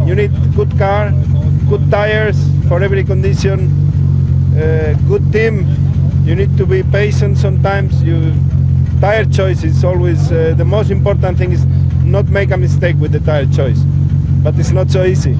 You need good car, good tires for every condition, good team. You need to be patient sometimes. Tire choice is always the most important thing, is not make a mistake with the tire choice, but it's not so easy.